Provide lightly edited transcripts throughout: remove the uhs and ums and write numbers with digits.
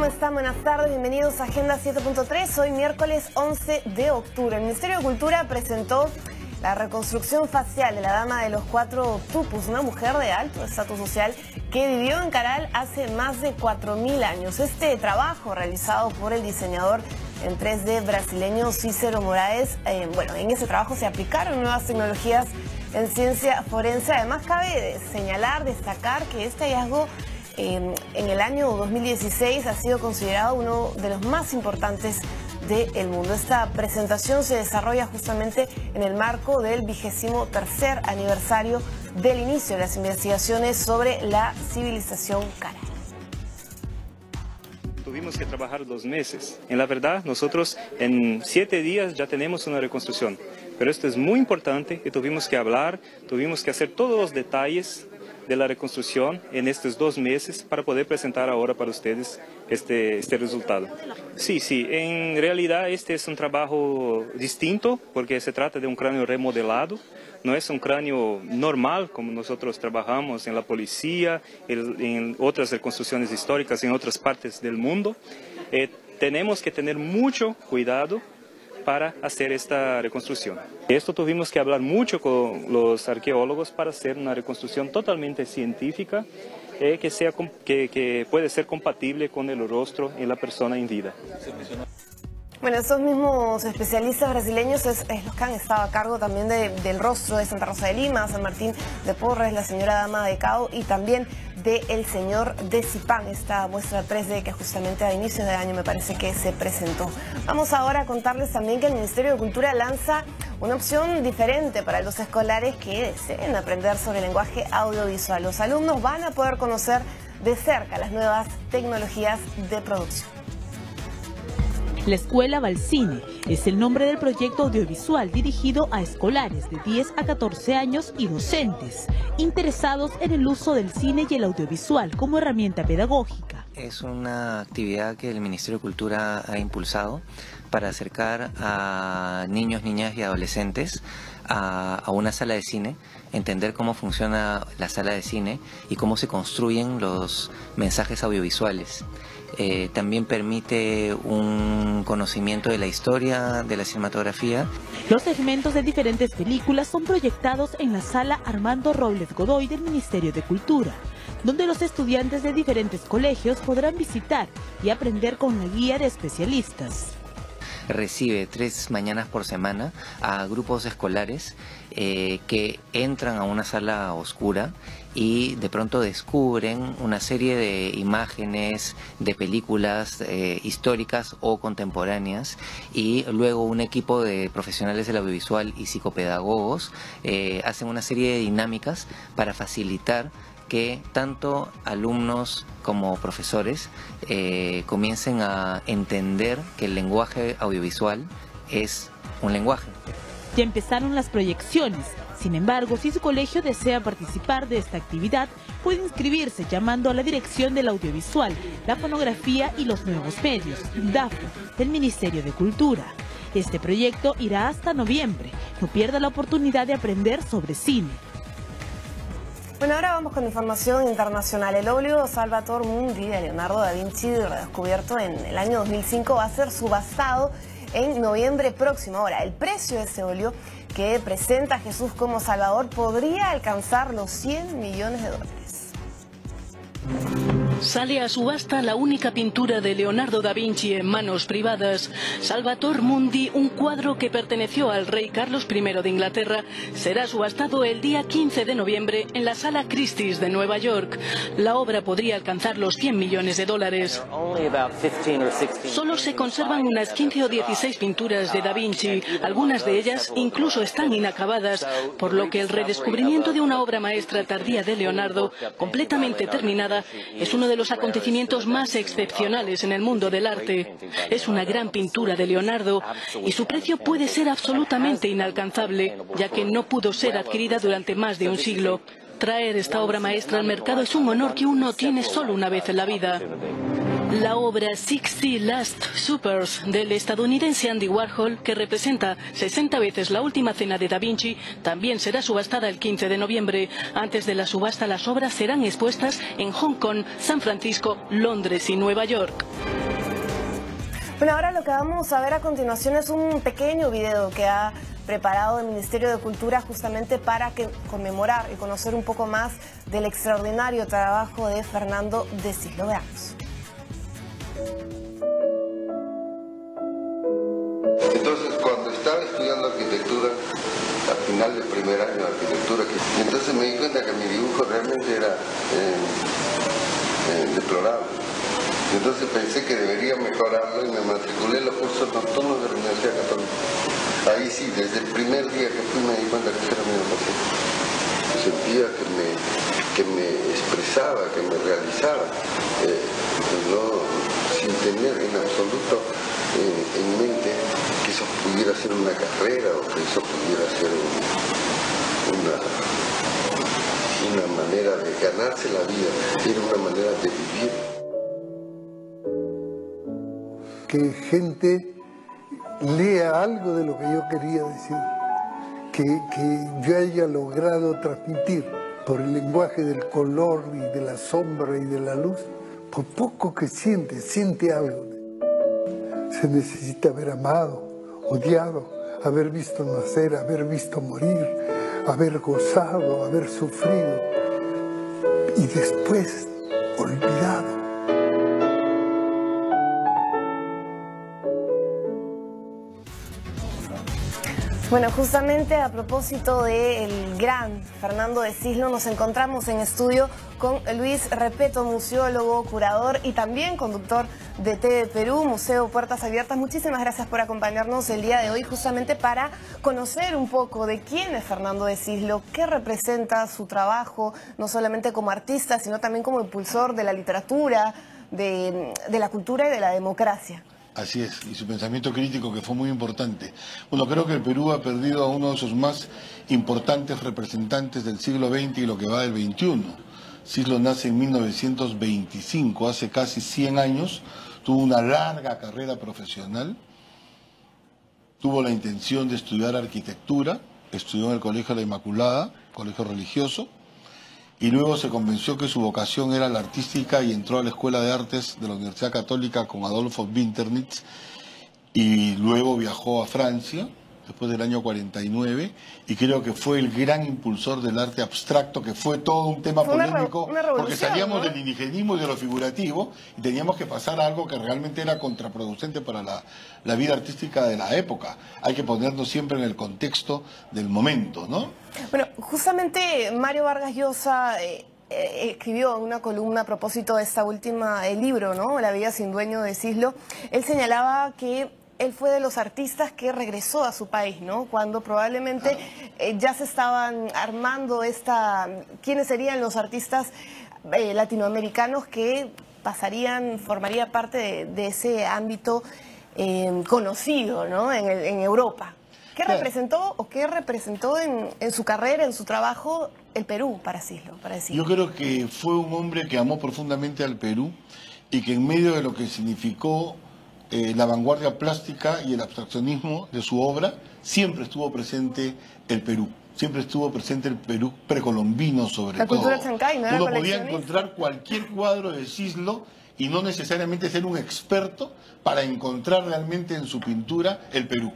están? Buenas tardes, bienvenidos a Agenda 7.3. Hoy miércoles 11 de octubre. El Ministerio de Cultura presentó la reconstrucción facial de la dama de los 4 tupus, una mujer de alto estatus social que vivió en Caral hace más de 4.000 años. Este trabajo, realizado por el diseñador en 3D brasileño Cícero Moraes, en ese trabajo se aplicaron nuevas tecnologías en ciencia forense. Además, cabe señalar, destacar que este hallazgo en el año 2016 ha sido considerado uno de los más importantes del mundo. Esta presentación se desarrolla justamente en el marco del 23º aniversario del inicio de las investigaciones sobre la civilización Caral. Tuvimos que trabajar 2 meses. En la verdad, nosotros en 7 días ya tenemos una reconstrucción. Pero esto es muy importante y tuvimos que hablar, tuvimos que hacer todos los detalles de la reconstrucción en estos 2 meses para poder presentar ahora para ustedes este resultado. Sí, en realidad este es un trabajo distinto porque se trata de un cráneo remodelado. No es un cráneo normal como nosotros trabajamos en la policía, en otras reconstrucciones históricas en otras partes del mundo. Tenemos que tener mucho cuidado para hacer esta reconstrucción. Esto tuvimos que hablar mucho con los arqueólogos para hacer una reconstrucción totalmente científica que puede ser compatible con el rostro en la persona en vida. Bueno, estos mismos especialistas brasileños es los que han estado a cargo también del rostro de Santa Rosa de Lima, San Martín de Porres, la señora Dama de Cao y también de El Señor de Zipán, esta muestra 3D que justamente a inicios de año me parece que se presentó. Vamos ahora a contarles también que el Ministerio de Cultura lanza una opción diferente para los escolares que deseen aprender sobre el lenguaje audiovisual. Los alumnos van a poder conocer de cerca las nuevas tecnologías de producción. La Escuela va al Cine es el nombre del proyecto audiovisual dirigido a escolares de 10 a 14 años y docentes interesados en el uso del cine y el audiovisual como herramienta pedagógica. Es una actividad que el Ministerio de Cultura ha impulsado para acercar a niños, niñas y adolescentes a una sala de cine, entender cómo funciona la sala de cine y cómo se construyen los mensajes audiovisuales. También permite un conocimiento de la historia de la cinematografía. Los segmentos de diferentes películas son proyectados en la sala Armando Robles Godoy del Ministerio de Cultura, donde los estudiantes de diferentes colegios podrán visitar y aprender con la guía de especialistas. Recibe 3 mañanas por semana a grupos escolares que entran a una sala oscura y de pronto descubren una serie de imágenes de películas históricas o contemporáneas, y luego un equipo de profesionales del audiovisual y psicopedagogos hacen una serie de dinámicas para facilitar que tanto alumnos como profesores comiencen a entender que el lenguaje audiovisual es un lenguaje. Ya empezaron las proyecciones. Sin embargo, si su colegio desea participar de esta actividad, puede inscribirse llamando a la Dirección del Audiovisual, la Fonografía y los Nuevos Medios, DAFO, del Ministerio de Cultura. Este proyecto irá hasta noviembre. No pierda la oportunidad de aprender sobre cine. Bueno, ahora vamos con información internacional. El óleo Salvator Mundi de Leonardo da Vinci, redescubierto en el año 2005, va a ser subastado en noviembre próximo. Ahora, el precio de ese óleo, que presenta a Jesús como Salvador, podría alcanzar los $100 millones. Sale a subasta la única pintura de Leonardo da Vinci en manos privadas. Salvator Mundi, un cuadro que perteneció al rey Carlos I de Inglaterra, será subastado el día 15 de noviembre en la Sala Christie's de Nueva York. La obra podría alcanzar los $100 millones. Solo se conservan unas 15 o 16 pinturas de da Vinci. Algunas de ellas incluso están inacabadas, por lo que el redescubrimiento de una obra maestra tardía de Leonardo, completamente terminada, es uno de los acontecimientos más excepcionales en el mundo del arte. Es una gran pintura de Leonardo y su precio puede ser absolutamente inalcanzable, ya que no pudo ser adquirida durante más de un siglo. Traer esta obra maestra al mercado es un honor que uno tiene solo una vez en la vida. La obra 60 Last Suppers del estadounidense Andy Warhol, que representa 60 veces la última cena de Da Vinci, también será subastada el 15 de noviembre. Antes de la subasta, las obras serán expuestas en Hong Kong, San Francisco, Londres y Nueva York. Bueno, ahora lo que vamos a ver a continuación es un pequeño video que ha preparado el Ministerio de Cultura justamente para conmemorar y conocer un poco más del extraordinario trabajo de Fernando de Cislo. Veamos. Entonces, cuando estaba estudiando arquitectura, al final del primer año de arquitectura, entonces me di cuenta que mi dibujo realmente era deplorable. Entonces pensé que debería mejorarlo y me matriculé en los cursos nocturnos de la Universidad Católica. Ahí sí, desde el primer día que fui me di cuenta que esa era mi vocación. Sentía que me expresaba, que me realizaba, sin tener en absoluto en mente que eso pudiera ser una carrera o que eso pudiera ser una manera de ganarse la vida, era una manera de vivir. Que gente lea algo de lo que yo quería decir, que yo haya logrado transmitir por el lenguaje del color y de la sombra y de la luz, por poco que siente algo. Se necesita haber amado, odiado, haber visto nacer, haber visto morir, haber gozado, haber sufrido y después olvidado. Bueno, justamente a propósito del gran Fernando de Cislo, nos encontramos en estudio con Luis Repetto, museólogo, curador y también conductor de TV Perú, Museo Puertas Abiertas. Muchísimas gracias por acompañarnos el día de hoy justamente para conocer un poco de quién es Fernando de Cislo, qué representa su trabajo, no solamente como artista, sino también como impulsor de la literatura, de la cultura y de la democracia. Así es, y su pensamiento crítico que fue muy importante. Bueno, creo que el Perú ha perdido a uno de sus más importantes representantes del siglo XX y lo que va del XXI. Cislo nace en 1925, hace casi 100 años, tuvo una larga carrera profesional, tuvo la intención de estudiar arquitectura, estudió en el Colegio de la Inmaculada, colegio religioso, y luego se convenció que su vocación era la artística y entró a la Escuela de Artes de la Universidad Católica con Adolfo Winternitz y luego viajó a Francia después del año 49 y creo que fue el gran impulsor del arte abstracto, que fue todo un tema polémico porque salíamos del indigenismo y de lo figurativo y teníamos que pasar a algo que realmente era contraproducente para la vida artística de la época. Hay que ponernos siempre en el contexto del momento, ¿no? Bueno, justamente Mario Vargas Llosa escribió una columna a propósito de esta última, el libro, ¿no? La vida sin dueño de Cislo. Él señalaba que él fue de los artistas que regresó a su país, ¿no? Cuando probablemente ya se estaban armando quiénes serían los artistas latinoamericanos que formaría parte de ese ámbito conocido, ¿no? En Europa. ¿Qué representó o qué representó en su carrera, en su trabajo, el Perú para Cislo? Yo creo que fue un hombre que amó profundamente al Perú y que en medio de lo que significó la vanguardia plástica y el abstraccionismo de su obra, siempre estuvo presente el Perú. Siempre estuvo presente el Perú precolombino sobre todo. La cultura chancay, ¿no? Uno podía encontrar cualquier cuadro de Cislo y no necesariamente ser un experto para encontrar realmente en su pintura el Perú,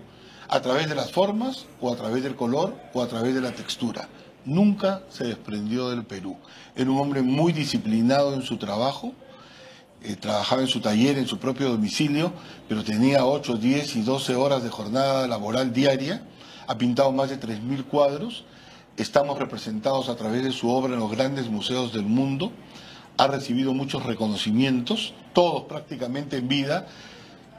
a través de las formas o a través del color o a través de la textura. Nunca se desprendió del Perú. Era un hombre muy disciplinado en su trabajo. Trabajaba en su taller, en su propio domicilio, pero tenía 8, 10 y 12 horas de jornada laboral diaria. Ha pintado más de 3.000 cuadros. Estamos representados a través de su obra en los grandes museos del mundo. Ha recibido muchos reconocimientos, todos prácticamente en vida.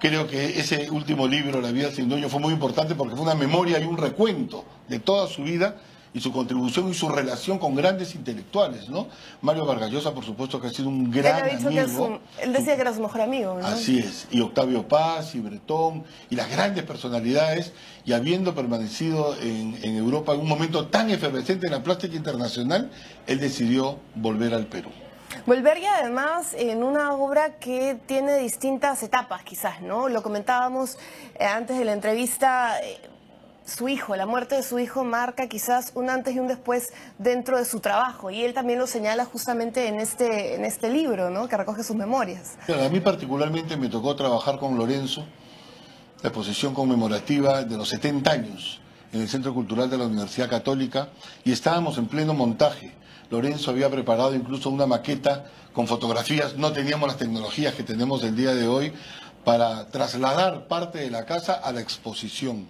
Creo que ese último libro, La vida sin dueño, fue muy importante porque fue una memoria y un recuento de toda su vida y su contribución y su relación con grandes intelectuales, ¿no? Mario Vargas Llosa, por supuesto, que ha sido un gran amigo. Él decía que era su mejor amigo, ¿no? Así es, y Octavio Paz, y Bretón, y las grandes personalidades, y habiendo permanecido en Europa en un momento tan efervescente en la plástica internacional, él decidió volver al Perú. Volver y además en una obra que tiene distintas etapas quizás, ¿no? Lo comentábamos antes de la entrevista. su hijo, la muerte de su hijo marca quizás un antes y un después dentro de su trabajo, y él también lo señala justamente en este libro, ¿no?, que recoge sus memorias. A mí particularmente me tocó trabajar con Lorenzo, la exposición conmemorativa de los 70 años en el Centro Cultural de la Universidad Católica, y estábamos en pleno montaje. Lorenzo había preparado incluso una maqueta con fotografías, no teníamos las tecnologías que tenemos el día de hoy para trasladar parte de la casa a la exposición.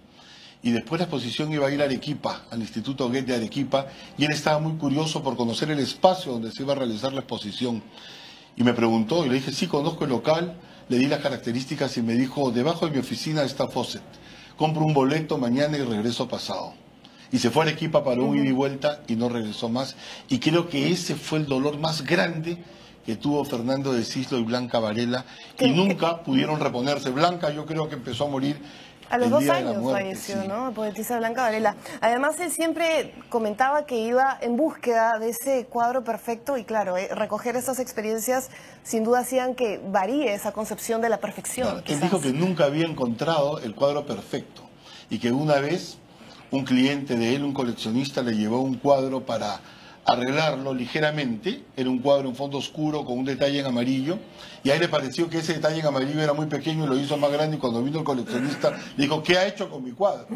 Y después la exposición iba a ir a Arequipa, al Instituto Goethe de Arequipa, y él estaba muy curioso por conocer el espacio donde se iba a realizar la exposición. Y me preguntó, y le dije, sí, conozco el local, le di las características y me dijo, debajo de mi oficina está Fawcett, compro un boleto mañana y regreso pasado. Y se fue a Arequipa para un ida y vuelta y no regresó más. Y creo que ese fue el dolor más grande que tuvo Fernando de Cislo y Blanca Varela, y nunca pudieron reponerse. Blanca yo creo que empezó a morir a los 2 años falleció, sí, ¿no? Poetisa Blanca Varela. Además, él siempre comentaba que iba en búsqueda de ese cuadro perfecto, y claro, recoger esas experiencias sin duda hacían que varíe esa concepción de la perfección. Claro, él dijo que nunca había encontrado el cuadro perfecto, y que una vez un cliente de él, un coleccionista, le llevó un cuadro para arreglarlo ligeramente. Era un cuadro en fondo oscuro con un detalle en amarillo, y a él le pareció que ese detalle en amarillo era muy pequeño y lo hizo más grande, y cuando vino el coleccionista le dijo, ¿qué ha hecho con mi cuadro?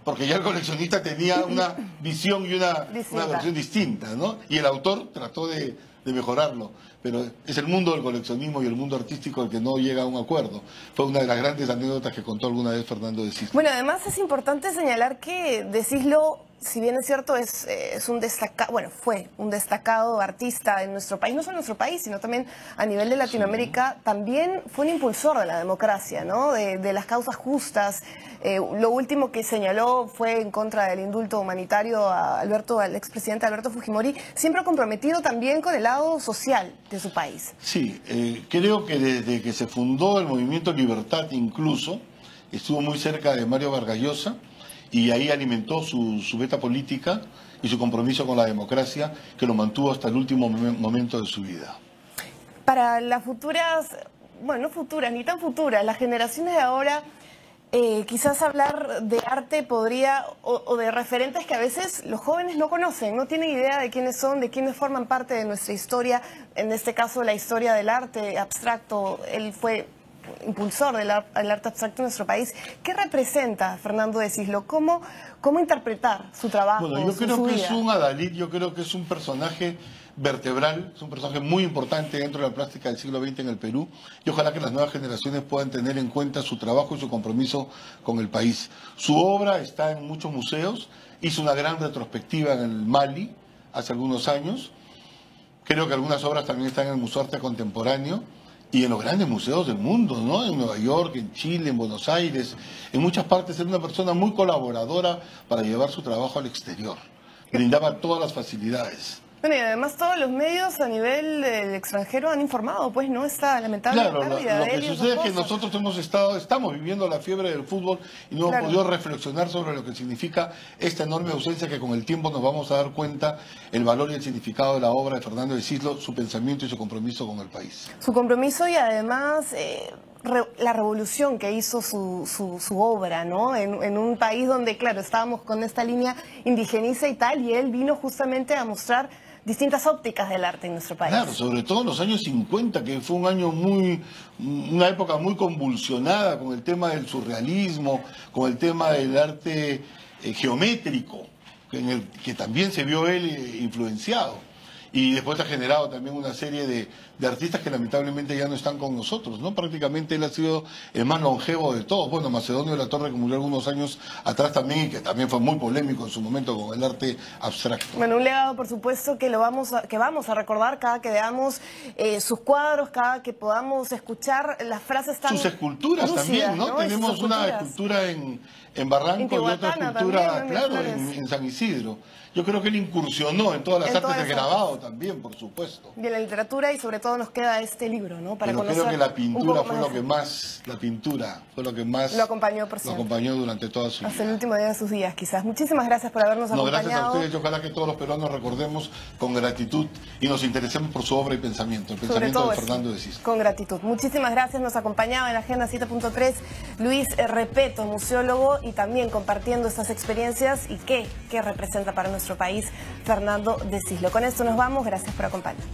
Porque ya el coleccionista tenía una visión y una versión distinta, ¿no? Y el autor trató de mejorarlo, pero es el mundo del coleccionismo y el mundo artístico el que no llega a un acuerdo. Fue una de las grandes anécdotas que contó alguna vez Fernando de Cislo. Bueno, además es importante señalar que de Cislo, si bien es cierto, fue un destacado artista en nuestro país, no solo en nuestro país, sino también a nivel de Latinoamérica, sí. También fue un impulsor de la democracia, ¿no?, de las causas justas. Lo último que señaló fue en contra del indulto humanitario al expresidente Alberto Fujimori, siempre comprometido también con el lado social de su país. Sí, creo que desde que se fundó el Movimiento Libertad incluso, estuvo muy cerca de Mario Vargas Llosa, y ahí alimentó su beta política y su compromiso con la democracia, que lo mantuvo hasta el último momento de su vida. Para las futuras, bueno, no futuras, ni tan futuras, las generaciones de ahora, quizás hablar de arte podría, o de referentes que a veces los jóvenes no conocen, no tienen idea de quiénes son, de quiénes forman parte de nuestra historia, en este caso la historia del arte abstracto. Él fue impulsor del arte abstracto en nuestro país. ¿Qué representa Fernando de Cislo? ¿Cómo interpretar su trabajo? Bueno, yo creo que es un adalid, yo creo que es un personaje vertebral, es un personaje muy importante dentro de la plástica del siglo XX en el Perú, y ojalá que las nuevas generaciones puedan tener en cuenta su trabajo y su compromiso con el país. Su obra está en muchos museos, hizo una gran retrospectiva en el Mali hace algunos años, creo que algunas obras también están en el Museo de Arte Contemporáneo, y en los grandes museos del mundo, ¿no? En Nueva York, en Chile, en Buenos Aires, en muchas partes. Era una persona muy colaboradora para llevar su trabajo al exterior. Brindaba todas las facilidades. Bueno, y además todos los medios a nivel del extranjero han informado, pues, ¿no?, esta lamentable pérdida. Lo que sucede es que nosotros estamos viviendo la fiebre del fútbol y no hemos podido reflexionar sobre lo que significa esta enorme ausencia, que con el tiempo nos vamos a dar cuenta el valor y el significado de la obra de Fernando de Cislo, su pensamiento y su compromiso con el país. Su compromiso, y además la revolución que hizo su obra, ¿no?, en un país donde, claro, estábamos con esta línea indigenista y tal, y él vino justamente a mostrar distintas ópticas del arte en nuestro país. Claro, sobre todo en los años 50, que fue una época muy convulsionada con el tema del surrealismo, con el tema del arte geométrico, en el que también se vio él influenciado. Y después ha generado también una serie de artistas que lamentablemente ya no están con nosotros, ¿no? Prácticamente él ha sido el más longevo de todos. Bueno, Macedonio de la Torre, que murió algunos años atrás también, y que también fue muy polémico en su momento con el arte abstracto. Bueno, un legado, por supuesto, que vamos a recordar cada que veamos sus cuadros, cada que podamos escuchar las frases tan sus esculturas lúcidas, también, ¿no? Tenemos una escultura en Barranco y otra escultura, también, claro, en San Isidro. Yo creo que él incursionó en todas las artes del grabado también, por supuesto. Y en la literatura, y sobre todo nos queda este libro, ¿no? Para pero conocer creo que la pintura fue más. lo que más, la pintura fue lo que más lo acompañó por lo siempre. acompañó durante toda su vida. Hasta el último día de sus días, quizás. Muchísimas gracias por habernos acompañado. Gracias a ustedes, y ojalá que todos los peruanos recordemos con gratitud y nos interesemos por su obra y pensamiento, el pensamiento de Fernando de Cis. Con gratitud. Muchísimas gracias. Nos acompañaba en la Agenda 7.3 Luis Repeto, museólogo, y también compartiendo estas experiencias y qué representa para nuestro país Fernando de Cis. Con esto nos vamos. Gracias por acompañarnos.